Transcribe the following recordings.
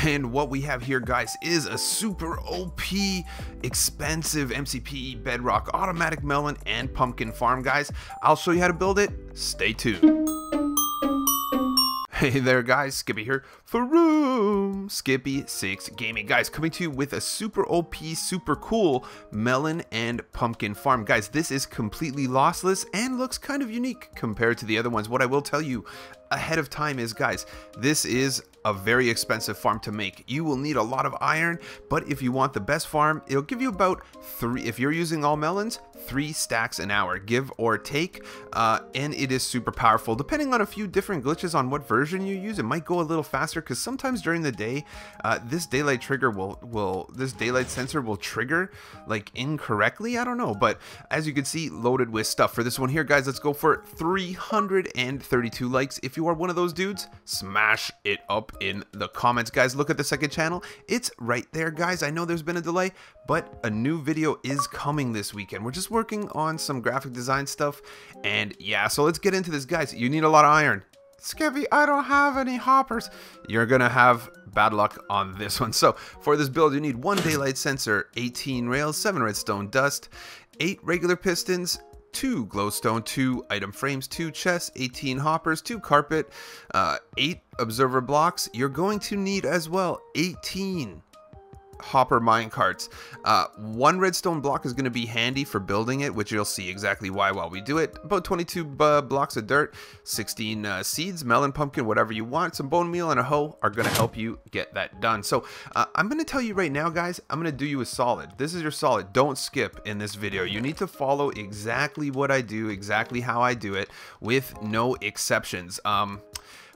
And what we have here, guys, is a super OP, expensive MCPE Bedrock automatic melon and pumpkin farm, guys. I'll show you how to build it. Stay tuned. Hey there, guys, Skippy here from Skippy 6 Gaming, guys, coming to you with a super OP, super cool melon and pumpkin farm. Guys, this is completely lossless and looks kind of unique compared to the other ones. What I will tell you ahead of time is, guys, this is a very expensive farm to make. You will need a lot of iron, but if you want the best farm, it'll give you about 3, if you're using all melons, 3 stacks an hour, give or take, and it is super powerful. Depending on a few different glitches on what version you use, it might go a little faster, because sometimes during the day, this daylight trigger this daylight sensor will trigger like incorrectly. I don't know, but as you can see, loaded with stuff for this one here, guys. Let's go for 332 likes. If you are one of those dudes, smash it up in the comments, guys. Look at the second channel, it's right there, guys. I know there's been a delay, but a new video is coming this weekend. We're just working on some graphic design stuff, and yeah, so let's get into this, guys. You need a lot of iron. Skippy, I don't have any hoppers. You're gonna have bad luck on this one. So for this build, you need 1 daylight sensor, 18 rails, 7 redstone dust, 8 regular pistons, 2 glowstone, 2 item frames, 2 chests, 18 hoppers, 2 carpet, 8 observer blocks. You're going to need as well 18 hopper mine carts. 1 redstone block is going to be handy for building it, which you'll see exactly why while we do it. About 22 blocks of dirt, 16 seeds, melon, pumpkin, whatever you want. Some bone meal and a hoe are going to help you get that done. So I'm going to tell you right now, guys, I'm going to do you a solid. This is your solid. Don't skip in this video. You need to follow exactly what I do, exactly how I do it, with no exceptions.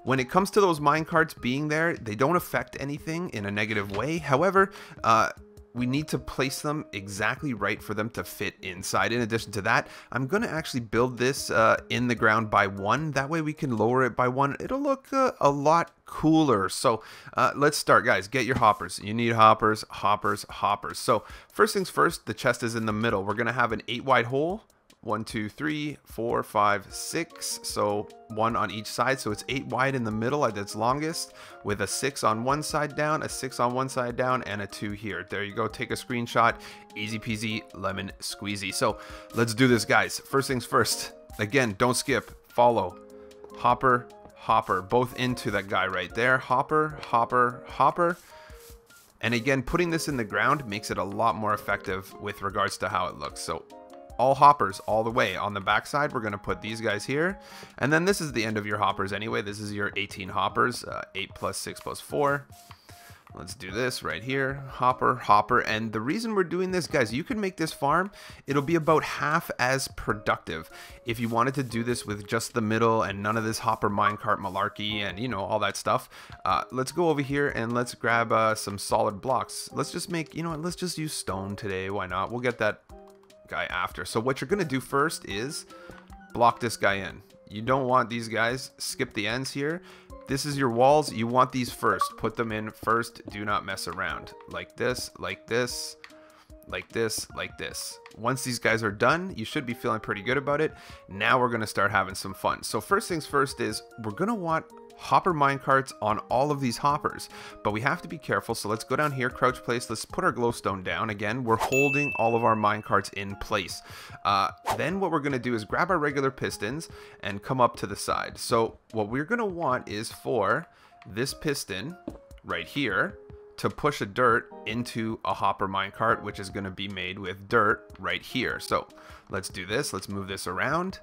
When it comes to those minecarts being there, they don't affect anything in a negative way. However, we need to place them exactly right for them to fit inside. In addition to that, I'm going to actually build this in the ground by 1. That way we can lower it by 1. It'll look a lot cooler. So let's start, guys. Get your hoppers. You need hoppers, hoppers, hoppers. So first things first, the chest is in the middle. We're going to have an 8 wide hole. 1, 2, 3, 4, 5, 6. So 1 on each side. So it's 8 wide in the middle at its longest, with a 6 on one side down, a 6 on one side down, and a 2 here. There you go. Take a screenshot. Easy peasy, lemon squeezy. So let's do this, guys. First things first. Again, don't skip. Follow. Hopper, hopper. Both into that guy right there. Hopper, hopper, hopper. And again, putting this in the ground makes it a lot more effective with regards to how it looks. So all hoppers all the way. On the back side, we're going to put these guys here, and then this is the end of your hoppers anyway. This is your 18 hoppers, 8 plus 6 plus 4. Let's do this right here. Hopper, hopper. And the reason we're doing this, guys, you can make this farm, it'll be about half as productive if you wanted to do this with just the middle and none of this hopper minecart malarkey and, you know, all that stuff. Let's go over here and let's grab some solid blocks. Let's just make, you know what, let's just use stone today. Why not? We'll get that guy after. So what you're going to do first is block this guy in. You don't want these guys. Skip the ends here. This is your walls. You want these first. Put them in first. Do not mess around. Like this, like this, like this, like this. Once these guys are done, you should be feeling pretty good about it. Now we're going to start having some fun. So first things first is we're going to want hopper minecarts on all of these hoppers, but we have to be careful. So let's go down here, crouch place. Let's put our glowstone down. Again, we're holding all of our minecarts in place. Then what we're going to do is grab our regular pistons and come up to the side. So what we're going to want is for this piston right here to push a dirt into a hopper minecart, which is going to be made with dirt right here. So let's do this. Let's move this around.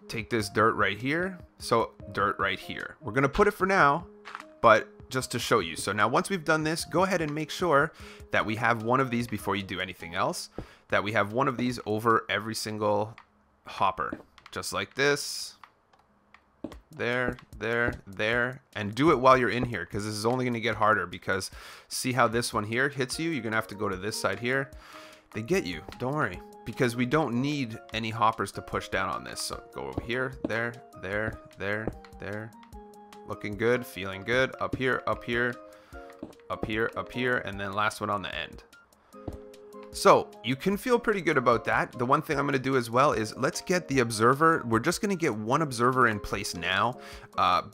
Take this dirt right here. So dirt right here. We're going to put it for now, but just to show you. So now once we've done this, go ahead and make sure that we have one of these before you do anything else, that we have one of these over every single hopper, just like this. There, there, there, and do it while you're in here, because this is only going to get harder, because see how this one here hits you? You're going to have to go to this side here. They get you, don't worry, because we don't need any hoppers to push down on this. So go over here, there, there, there, there. Looking good, feeling good. Up here, up here, up here, up here, and then last one on the end. So you can feel pretty good about that. The one thing I'm going to do as well is let's get the observer. We're just going to get one observer in place now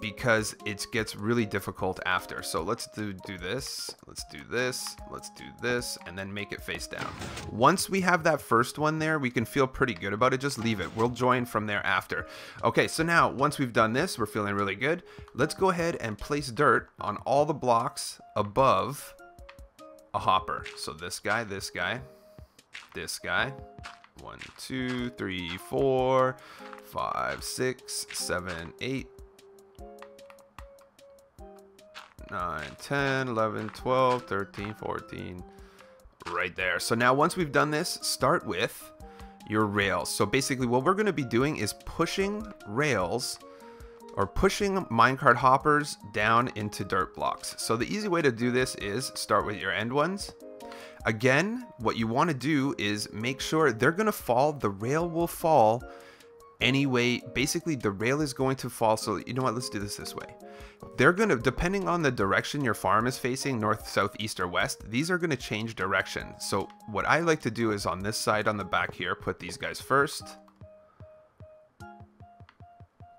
because it gets really difficult after. So let's do this. Let's do this. Let's do this and then make it face down. Once we have that first one there, we can feel pretty good about it. Just leave it. We'll join from there after. Okay, so now once we've done this, we're feeling really good. Let's go ahead and place dirt on all the blocks above a hopper. So this guy, this guy, this guy. 1, 2, 3, 4, 5, 6, 7, 8, 9, 10, 11, 12, 13, 14. Right there. So now once we've done this, start with your rails. So basically what we're going to be doing is pushing rails or pushing minecart hoppers down into dirt blocks. So the easy way to do this is start with your end ones. Again, what you want to do is make sure they're going to fall. The rail will fall anyway. Basically, the rail is going to fall. So you know what? Let's do this way. They're going to, depending on the direction your farm is facing, north, south, east, or west, these are going to change direction. So what I like to do is on this side, on the back here, put these guys first.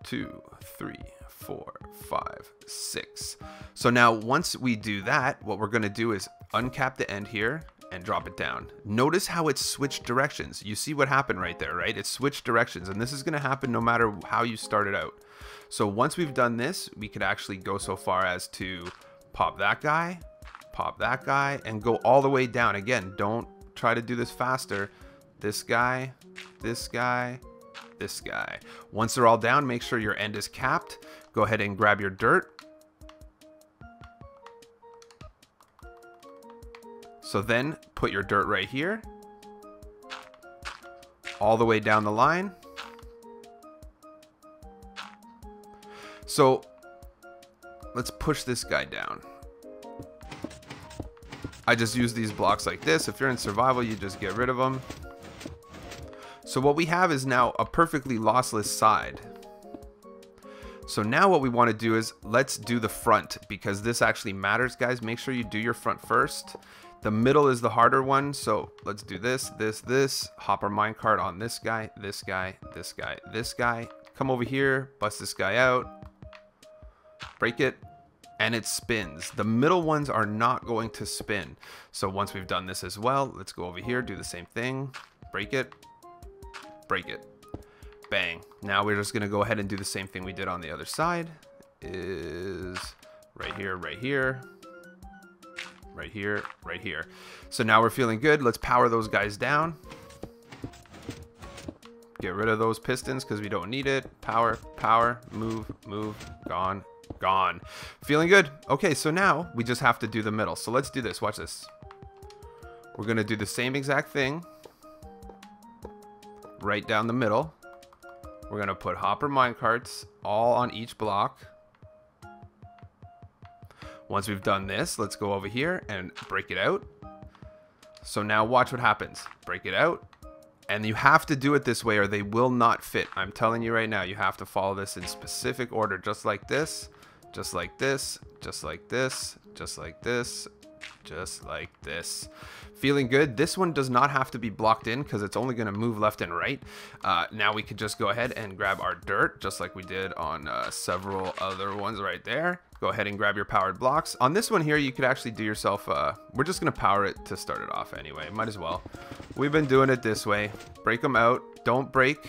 2, 3, 4, 5, 6. So now once we do that, what we're going to do is uncap the end here and drop it down. Notice how it switched directions. You see what happened right there, right? It switched directions, and this is going to happen no matter how you started out. So once we've done this, we could actually go so far as to pop that guy, and go all the way down. Again, don't try to do this faster. This guy, this guy, this guy. Once they're all down, make sure your end is capped. Go ahead and grab your dirt. So then put your dirt right here, all the way down the line. So let's push this guy down. I just use these blocks like this. If you're in survival, you just get rid of them. So what we have is now a perfectly lossless side. So now what we want to do is let's do the front, because this actually matters, guys. Make sure you do your front first. The middle is the harder one. So let's do this, this, hopper minecart on this guy, this guy, this guy, this guy. Come over here, bust this guy out, break it, and it spins. The middle ones are not going to spin. So once we've done this as well, let's go over here, do the same thing, break it, break it, bang. Now we're just gonna go ahead and do the same thing we did on the other side. Is right here, right here, right here, right here. So now we're feeling good. Let's power those guys down. Get rid of those pistons because we don't need it. Power, power, move, move, gone, gone. Feeling good. Okay, so now we just have to do the middle. So let's do this. Watch this. We're gonna do the same exact thing right down the middle. We're gonna put hopper minecarts all on each block. Once we've done this, let's go over here and break it out. So now watch what happens. Break it out. And you have to do it this way or they will not fit. I'm telling you right now, you have to follow this in specific order, just like this, just like this, just like this, just like this, just like this. Feeling good. This one does not have to be blocked in because it's only going to move left and right. Now we could just go ahead and grab our dirt, just like we did on several other ones right there. Go ahead and grab your powered blocks. On this one here, you could actually do yourself, we're just going to power it to start it off anyway. Might as well. We've been doing it this way. Break them out. Don't break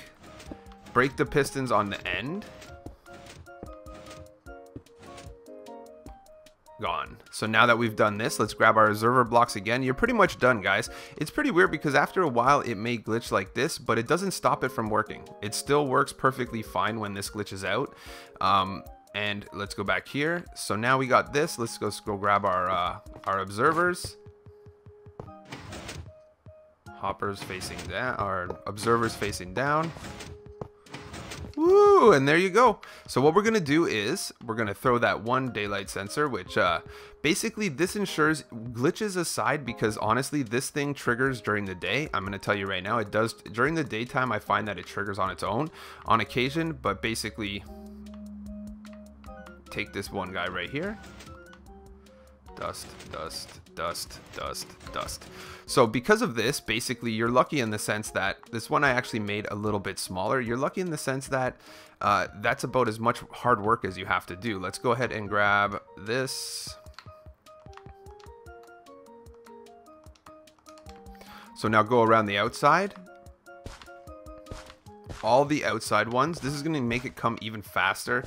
the pistons on the end. Gone. So now that we've done this, let's grab our observer blocks again. You're pretty much done, guys. It's pretty weird because after a while it may glitch like this, but it doesn't stop it from working. It still works perfectly fine when this glitches out. And let's go back here. So now we got this. Let's go grab our observers. Hoppers facing down, our observers facing down. Woo, and there you go. So what we're gonna do is we're gonna throw that one daylight sensor, which basically this ensures, glitches aside, because honestly this thing triggers during the day. I'm gonna tell you right now, it does during the daytime. I find that it triggers on its own on occasion, but basically take this one guy right here, dust, dust, dust, dust, dust. So because of this, basically you're lucky in the sense that this one I actually made a little bit smaller. You're lucky in the sense that that's about as much hard work as you have to do. Let's go ahead and grab this. So now go around the outside. All the outside ones. This is going to make it come even faster.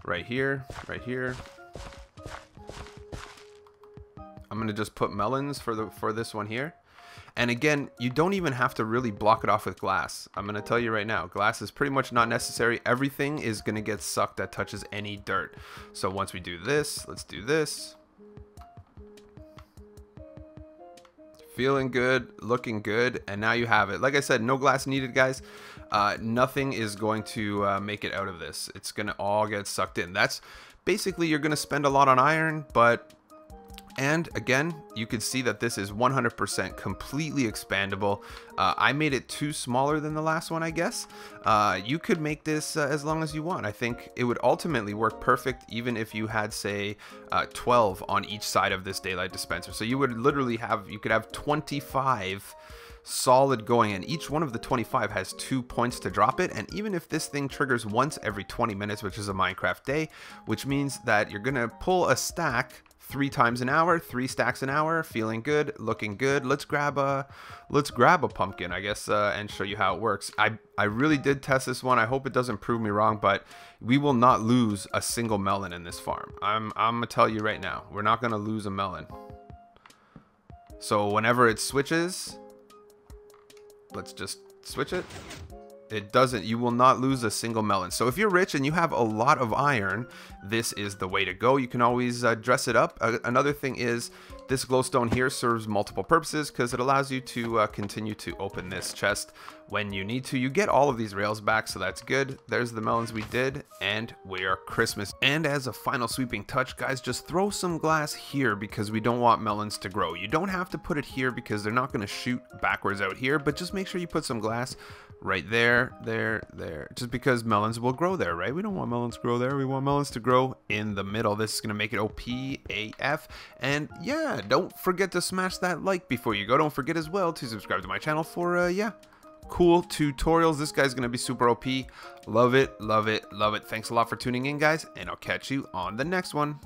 Right here, right here. I'm going to just put melons for this one here. And again, you don't even have to really block it off with glass. I'm going to tell you right now, glass is pretty much not necessary. Everything is going to get sucked that touches any dirt. So once we do this, let's do this. Feeling good, looking good, and now you have it. Like I said, no glass needed, guys. Nothing is going to make it out of this. It's going to all get sucked in. That's basically, you're going to spend a lot on iron, but... And again, you can see that this is 100% completely expandable. I made it too smaller than the last one, I guess. You could make this as long as you want. I think it would ultimately work perfect even if you had, say, 12 on each side of this daylight dispenser. So you would literally have, you could have 25 solid going, and each one of the 25 has 2 points to drop it. And even if this thing triggers once every 20 minutes, which is a Minecraft day, which means that you're gonna pull a stack 3 times an hour, 3 stacks an hour. Feeling good, looking good. Let's grab a pumpkin, I guess, and show you how it works. I really did test this one. I hope it doesn't prove me wrong, but we will not lose a single melon in this farm. I'm gonna tell you right now, we're not gonna lose a melon. So whenever it switches, let's just switch it. It doesn't. You will not lose a single melon. So if you're rich and you have a lot of iron, this is the way to go. You can always dress it up. Another thing is this glowstone here serves multiple purposes because it allows you to continue to open this chest when you need to. You get all of these rails back, so that's good. There's the melons we did, and we are Christmas. And as a final sweeping touch, guys, just throw some glass here because we don't want melons to grow. You don't have to put it here because they're not going to shoot backwards out here, but just make sure you put some glass right there, there, just because melons will grow there, right? We don't want melons to grow there. We want melons to grow in the middle. This is going to make it OP AF. And yeah, don't forget to smash that like before you go. Don't forget as well to subscribe to my channel for, yeah, cool tutorials. This guy's going to be super OP. Love it, love it, love it. Thanks a lot for tuning in, guys, and I'll catch you on the next one.